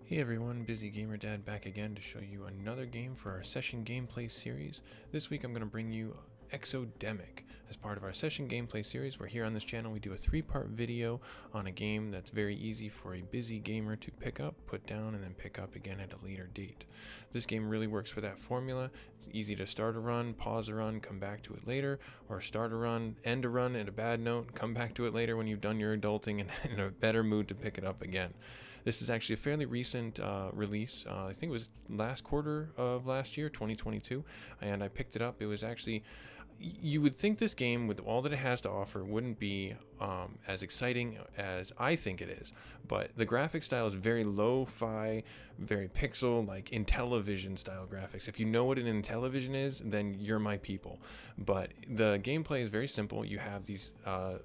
Hey everyone, Busy Gamer Dad back again to show you another game for our session gameplay series. This week I'm going to bring you Exodemic as part of our session gameplay series, where here on this channel we do a three-part video on a game that's very easy for a busy gamer to pick up, put down, and then pick up again at a later date. This game really works for that formula. It's easy to start a run, pause a run, come back to it later, or start a run, end a run at a bad note, come back to it later when you've done your adulting and in a better mood to pick it up again. This is actually a fairly recent release. I think it was last quarter of last year, 2022, and I picked it up. It was actually, you would think this game, with all that it has to offer, wouldn't be as exciting as I think it is, but the graphic style is very lo-fi, very pixel, like Intellivision style graphics. If you know what an Intellivision is, then you're my people. But the gameplay is very simple. You have these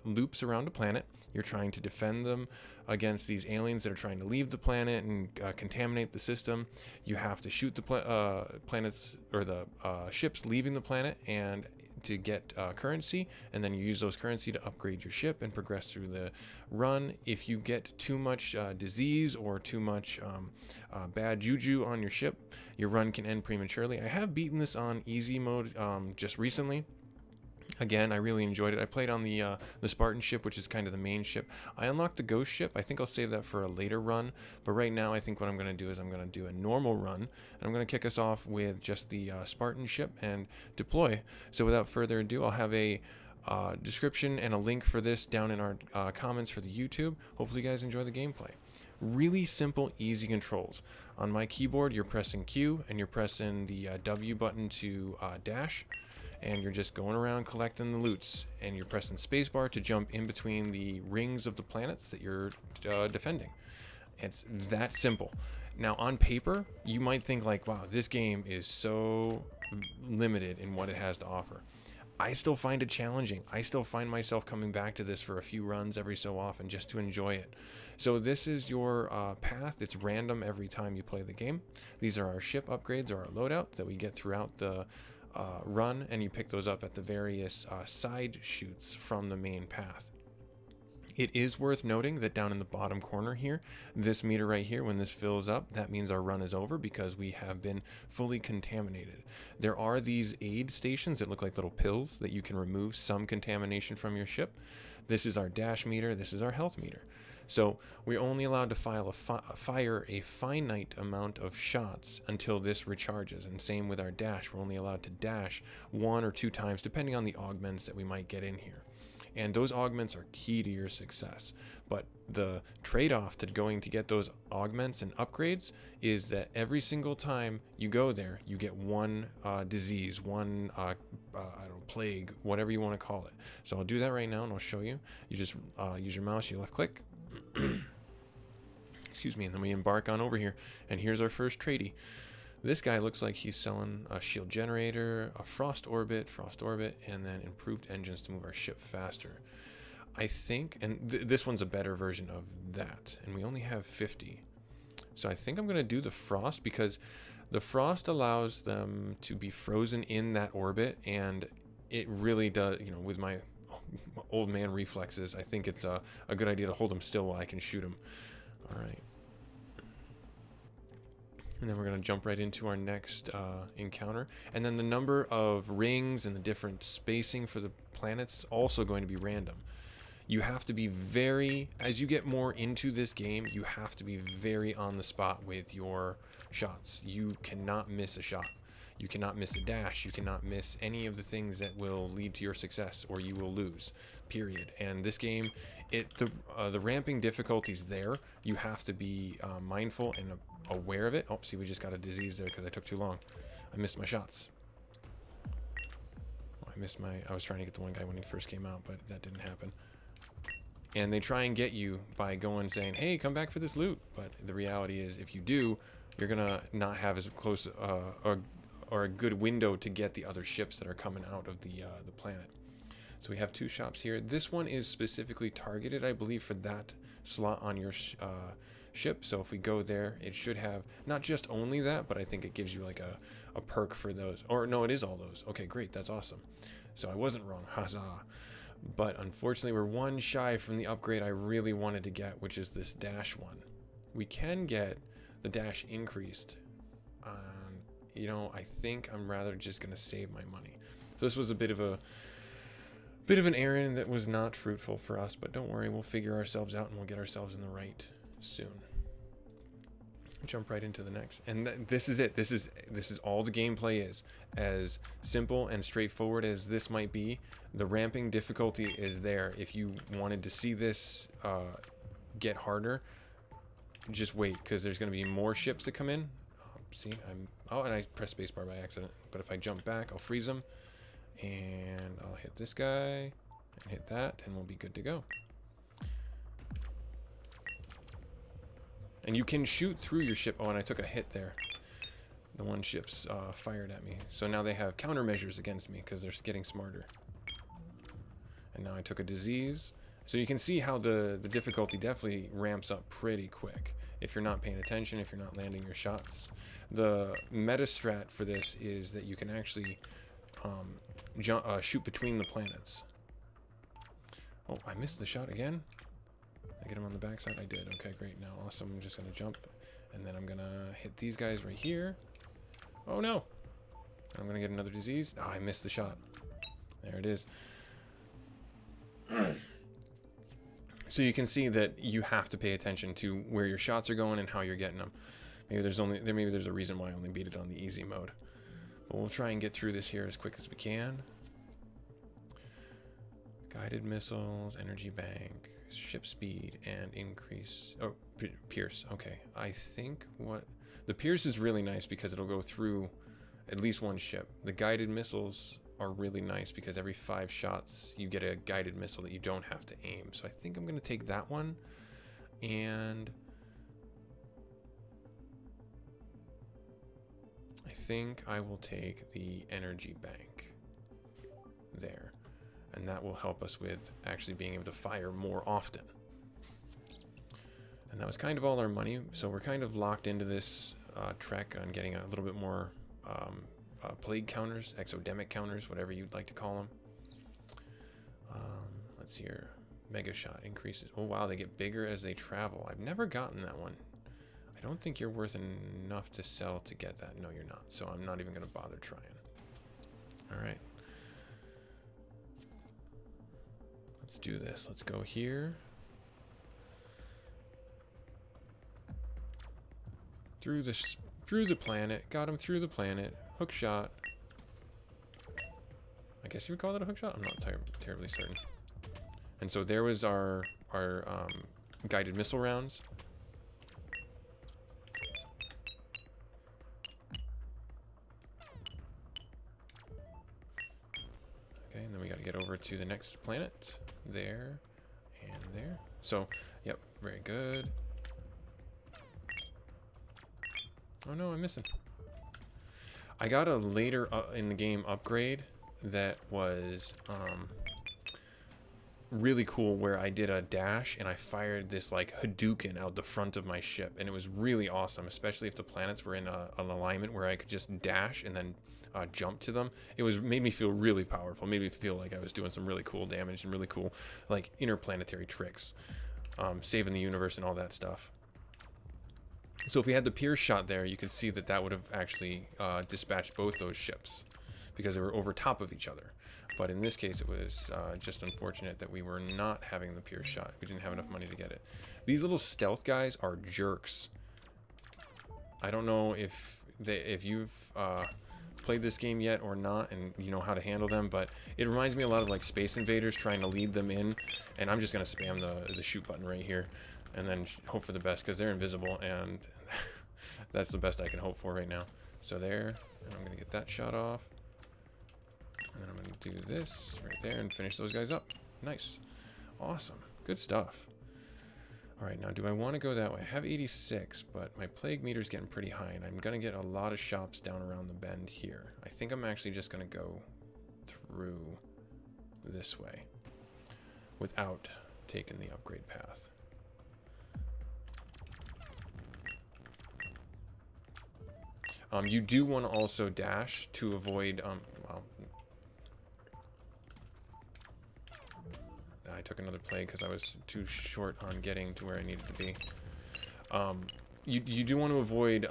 loops around a planet. You're trying to defend them against these aliens that are trying to leave the planet and contaminate the system. You have to shoot the planets, or the ships leaving the planet, and to get currency, and then you use those currency to upgrade your ship and progress through the run. If you get too much disease or too much bad juju on your ship, your run can end prematurely. I have beaten this on easy mode just recently. Again, I really enjoyed it. I played on the Spartan ship, which is kind of the main ship. I unlocked the ghost ship. I think I'll save that for a later run, but right now I think what I'm going to do is I'm going to do a normal run, and I'm going to kick us off with just the Spartan ship and deploy. So without further ado, I'll have a description and a link for this down in our comments for the YouTube. Hopefully you guys enjoy the gameplay. Really simple, easy controls. On my keyboard, you're pressing Q, and you're pressing the W button to dash. And you're just going around collecting the loots, and you're pressing spacebar to jump in between the rings of the planets that you're defending. It's that simple. Now on paper, you might think like, wow, this game is so limited in what it has to offer. I still find it challenging. I still find myself coming back to this for a few runs every so often just to enjoy it. So this is your path. It's random every time you play the game. These are our ship upgrades, or our loadout that we get throughout the run, and you pick those up at the various side chutes from the main path. It is worth noting that down in the bottom corner here, this meter right here, when this fills up, that means our run is over because we have been fully contaminated. There are these aid stations that look like little pills that you can remove some contamination from your ship. This is our dash meter. This is our health meter. So we're only allowed to fire a finite amount of shots until this recharges, and same with our dash. We're only allowed to dash 1 or 2 times depending on the augments that we might get in here. And those augments are key to your success. But the trade-off to going to get those augments and upgrades is that every single time you go there, you get one disease, one I don't know, plague, whatever you want to call it. So I'll do that right now, and I'll show you. You just use your mouse, you left click. Excuse me, and then we embark on over here, and here's our first tradie. This guy looks like he's selling a shield generator, a frost orbit, and then improved engines to move our ship faster. I think, and this one's a better version of that, and we only have 50. So I think I'm going to do the frost, because the frost allows them to be frozen in that orbit, and it really does, you know, with my old man reflexes, I think it's a good idea to hold them still while I can shoot them. All right. And then we're going to jump right into our next encounter. And then the number of rings and the different spacing for the planets is also going to be random. You have to be very, as you get more into this game, you have to be very on the spot with your shots. You cannot miss a shot. You cannot miss a dash. You cannot miss any of the things that will lead to your success, or you will lose, period. And this game, the ramping difficulty's there. You have to be mindful and aware of it. Oh, see, we just got a disease there because I took too long. I missed my shots. Oh, I was trying to get the one guy when he first came out, but that didn't happen. And they try and get you by going saying, hey, come back for this loot. But the reality is, if you do, you're going to not have as close or a good window to get the other ships that are coming out of the planet. So we have 2 shops here. This one is specifically targeted, I believe, for that slot on your ship. So if we go there, it should have not just only that, but I think it gives you like a perk for those. Or no, it is all those. Okay, great. That's awesome. So I wasn't wrong. Huzzah. But unfortunately, we're 1 shy from the upgrade I really wanted to get, which is this dash one. We can get the dash increased. You know, I think I'm rather just gonna save my money. So this was a bit of an errand that was not fruitful for us, but don't worry, we'll figure ourselves out and we'll get ourselves in the right soon. Jump right into the next, and this is it. This is all the gameplay is. As simple and straightforward as this might be, the ramping difficulty is there. If you wanted to see this get harder, just wait, because there's going to be more ships that come in. See, and I pressed spacebar by accident. But if I jump back, I'll freeze them, and I'll hit this guy and hit that, and we'll be good to go. And you can shoot through your ship. Oh, and I took a hit there. The one ship's fired at me. So now they have countermeasures against me because they're getting smarter. And now I took a disease. So you can see how the difficulty definitely ramps up pretty quick if you're not paying attention, if you're not landing your shots. The meta strat for this is that you can actually shoot between the planets. Oh, I missed the shot again. I get him on the backside? I did. Okay, great. Now, awesome. I'm just going to jump, and then I'm going to hit these guys right here. Oh, no. I'm going to get another disease. Oh, I missed the shot. There it is. So you can see that you have to pay attention to where your shots are going and how you're getting them. Maybe there's a reason why I only beat it on the easy mode. But we'll try and get through this here as quick as we can. Guided missiles, energy bank, ship speed, and increase. Oh, pierce. Okay, I think the pierce is really nice because it'll go through at least one ship. The guided missiles are really nice because every 5 shots you get a guided missile that you don't have to aim. So I think I'm going to take that one, and I think I will take the energy bank there. And that will help us with actually being able to fire more often. And that was kind of all our money, so we're kind of locked into this trek on getting a little bit more plague counters, exodemic counters, whatever you'd like to call them. Let's see here. Mega shot increases. Oh wow, they get bigger as they travel. I've never gotten that one. I don't think you're worth enough to sell to get that. No, you're not. So I'm not even going to bother trying. All right. Let's do this. Let's go here. Through the planet. Got him through the planet. Hook shot. I guess you would call that a hook shot? I'm not terribly certain. And so there was our guided missile rounds. Okay, and then we got to get over to the next planet. There and there. So, yep, very good. Oh no, I'm missing. I got a later in the game upgrade that was really cool, where I did a dash and I fired this like Hadouken out the front of my ship, and it was really awesome, especially if the planets were in an alignment where I could just dash and then jump to them. Made me feel really powerful, made me feel like I was doing some really cool damage and really cool like interplanetary tricks, saving the universe and all that stuff. So if we had the pierce shot there, you could see that that would have actually dispatched both those ships because they were over top of each other. But in this case, it was just unfortunate that we were not having the pierce shot. We didn't have enough money to get it. These little stealth guys are jerks. I don't know if you've played this game yet or not, and you know how to handle them, but it reminds me a lot of like Space Invaders, trying to lead them in. And I'm just gonna spam the shoot button right here, and then hope for the best because they're invisible, and that's the best I can hope for right now. So there, and I'm gonna get that shot off. And then I'm going to do this right there and finish those guys up. Nice. Awesome. Good stuff. Alright, now do I want to go that way? I have 86, but my plague meter is getting pretty high, and I'm going to get a lot of shops down around the bend here. I think I'm actually just going to go through this way without taking the upgrade path. You do want to also dash to avoid, well, I took another plague because I was too short on getting to where I needed to be. You do want to avoid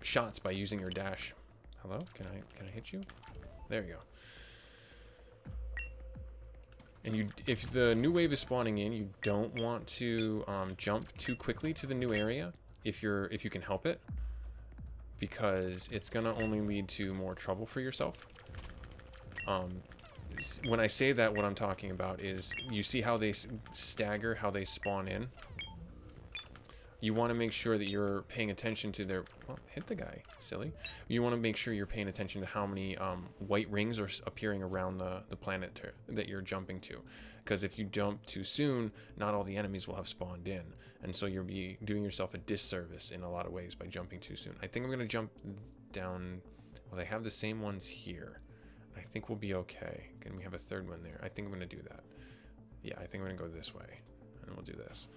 shots by using your dash. Hello? Can I hit you? There you go. And if the new wave is spawning in, you don't want to jump too quickly to the new area if you can help it, because it's gonna only lead to more trouble for yourself. When I say that, what I'm talking about is, you see how they stagger, how they spawn in? You want to make sure that you're paying attention to their... Well, hit the guy, silly. You want to make sure you're paying attention to how many white rings are appearing around the planet that you're jumping to. Because if you jump too soon, not all the enemies will have spawned in. And so you'll be doing yourself a disservice in a lot of ways by jumping too soon. I think I'm going to jump down... Well, they have the same ones here. I think we'll be okay. And we have a third one there. I think I'm going to do that. Yeah, I think I'm going to go this way. And we'll do this.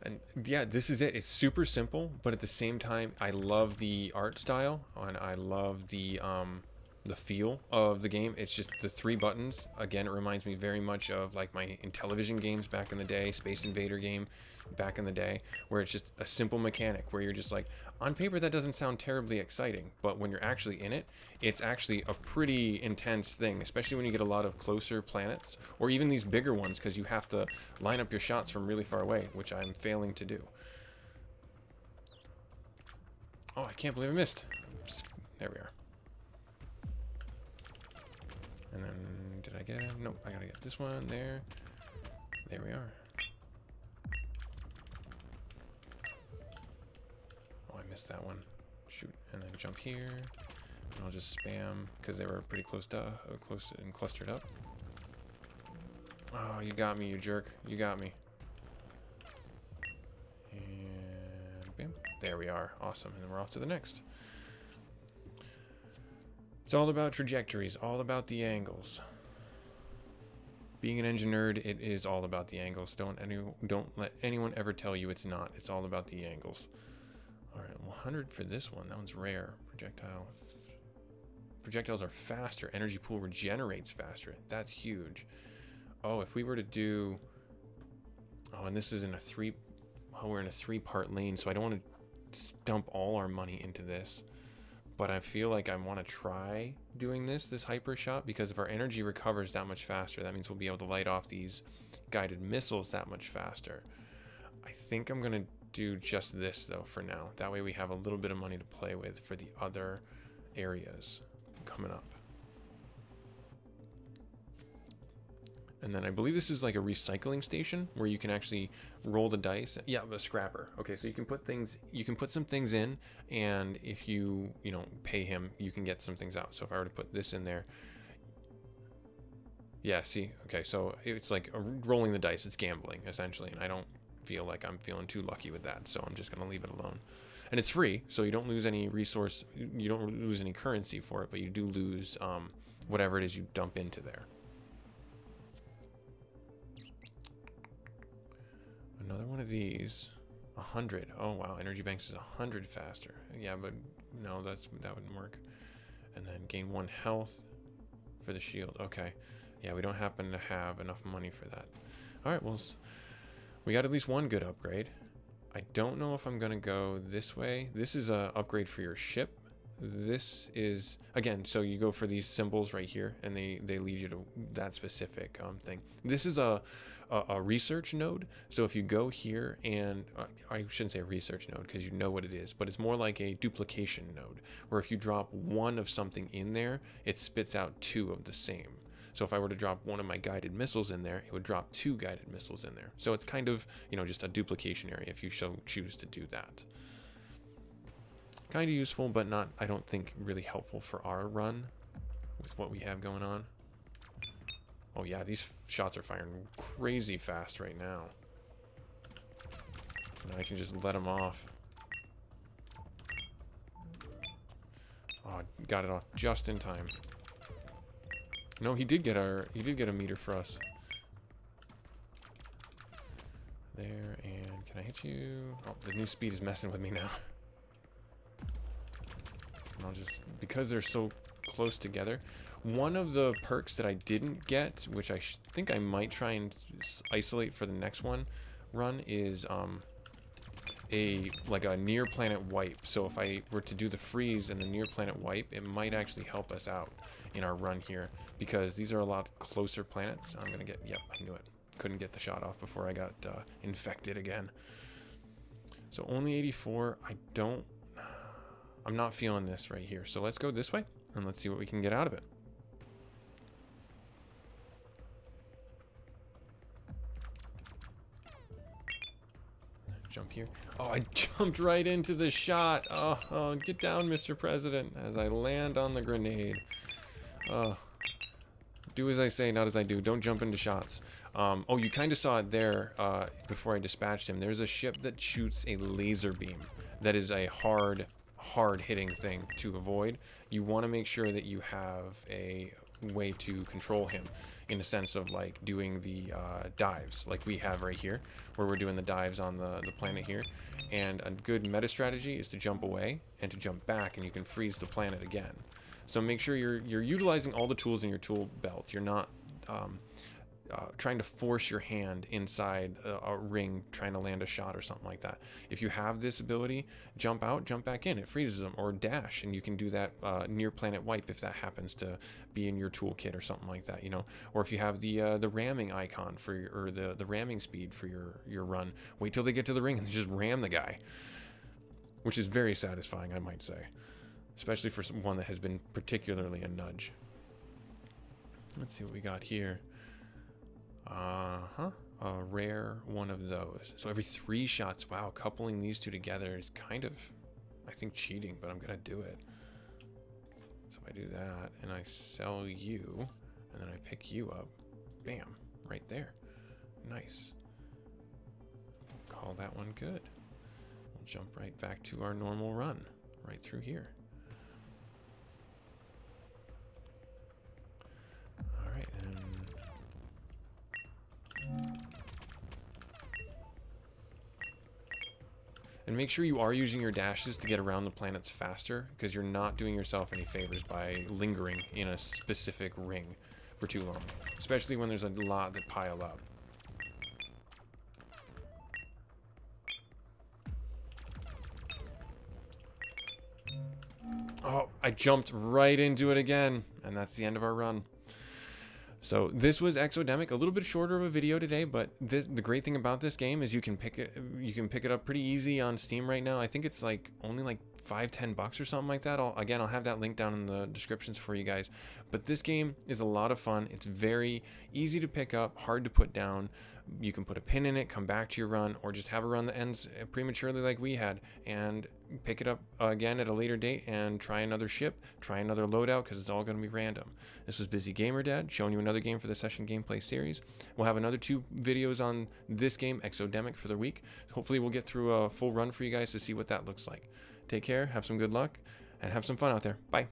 And yeah, this is it. It's super simple, but at the same time, I love the art style and I love the feel of the game. It's just the 3 buttons. Again, it reminds me very much of like my Intellivision games back in the day, Space Invader game back in the day, where it's just a simple mechanic where you're just like, on paper that doesn't sound terribly exciting, but when you're actually in it, it's actually a pretty intense thing, especially when you get a lot of closer planets or even these bigger ones, because you have to line up your shots from really far away, which I'm failing to do. Oh, I can't believe I missed. There we are. And then, did I get him? Nope, I gotta get this one there. There we are. Oh, I missed that one. Shoot, and then jump here. And I'll just spam, because they were pretty close and clustered up. Oh, you got me, you jerk. You got me. And bam. There we are. Awesome. And then we're off to the next. It's all about trajectories, all about the angles. Being an engine nerd, it is all about the angles. Don't let anyone ever tell you it's not. It's all about the angles. All right, 100 for this one. That one's rare. Projectiles are faster. Energy pool regenerates faster. That's huge. Oh, if we were to do... Oh, and this is in a we're in a 3-part lane, so I don't want to dump all our money into this. But I feel like I want to try doing this hyper shot, because if our energy recovers that much faster, that means we'll be able to light off these guided missiles that much faster. I think I'm going to do just this, though, for now. That way we have a little bit of money to play with for the other areas coming up. And then I believe this is like a recycling station where you can actually roll the dice. Yeah, a scrapper. Okay, so you can put some things in, and if you pay him, you can get some things out. So if I were to put this in there, yeah, see, okay, so it's like rolling the dice. It's gambling essentially, and I don't feel like I'm feeling too lucky with that, so I'm just gonna leave it alone. And it's free, so you don't lose any resource, you don't lose any currency for it, but you do lose whatever it is you dump into there. Another one of these, 100. Oh wow, energy banks is 100 faster. Yeah, but no, that wouldn't work. And then gain 1 health for the shield. Okay, yeah, we don't happen to have enough money for that. All right, well, we got at least one good upgrade. I don't know if I'm gonna go this way. This is a upgrade for your ship. This is, again, so you go for these symbols right here, and they lead you to that specific thing. This is a research node. So if you go here, and I shouldn't say a research node because you know what it is, but it's more like a duplication node, where if you drop 1 of something in there, it spits out 2 of the same. So if I were to drop 1 of my guided missiles in there, it would drop 2 guided missiles in there. So it's kind of, just a duplication area if you choose to do that. Kind of useful, but not, I don't think, really helpful for our run with what we have going on. Oh yeah, these shots are firing crazy fast right now. Now I can just let them off. Oh, got it off just in time. No, he did get a meter for us. There, and can I hit you? Oh, the new speed is messing with me now. And I'll just, because they're so close together. One of the perks that I didn't get, which I think I might try and isolate for the next run, is like a near planet wipe. So if I were to do the freeze and the near planet wipe, it might actually help us out in our run here, because these are a lot closer planets. I'm gonna get, yep, I knew it. Couldn't get the shot off before I got infected again. So only 84. I'm not feeling this right here. So let's go this way and let's see what we can get out of it. Jump here. Oh, I jumped right into the shot. Oh, get down, Mr. President, as I land on the grenade. Oh, do as I say, not as I do. Don't jump into shots. Oh, you kind of saw it there before I dispatched him. There's a ship that shoots a laser beam. That is a hard hitting thing to avoid. You want to make sure that you have a way to control him, in a sense of like doing the dives like we have right here, where we're doing the dives on the planet here. And a good meta strategy is to jump away and to jump back, and you can freeze the planet again. So make sure you're utilizing all the tools in your tool belt. You're not trying to force your hand inside a ring trying to land a shot or something like that. If you have this ability, jump out, jump back in, it freezes them, or dash, and you can do that near planet wipe if that happens to be in your toolkit or something like that, you know. Or if you have the ramming icon for your, or the ramming speed for your run, wait till they get to the ring and just ram the guy, which is very satisfying, I might say, especially for one that has been particularly a nudge. Let's see what we got here. A rare one of those. So every 3 shots. Wow, coupling these two together is kind of, I think, cheating, but I'm gonna do it. So if I do that and I sell you and then I pick you up, bam, right there. Nice. Call that one good. We'll jump right back to our normal run right through here. All right, and make sure you are using your dashes to get around the planets faster, because you're not doing yourself any favors by lingering in a specific ring for too long, especially when there's a lot that pile up. Oh, I jumped right into it again, and that's the end of our run. So this was Exodemic, a little bit shorter of a video today, but the great thing about this game is you can pick it up pretty easy on Steam right now. I think it's like only like $5-10 or something like that. I'll have that link down in the descriptions for you guys. But this game is a lot of fun. It's very easy to pick up, hard to put down. You can put a pin in it, come back to your run, or just have a run that ends prematurely like we had, and pick it up again at a later date and try another ship, try another loadout, because it's all going to be random. This was Busy Gamer Dad, showing you another game for the Session Gameplay series. We'll have another 2 videos on this game, Exodemic, for the week. Hopefully we'll get through a full run for you guys to see what that looks like. Take care, have some good luck, and have some fun out there. Bye.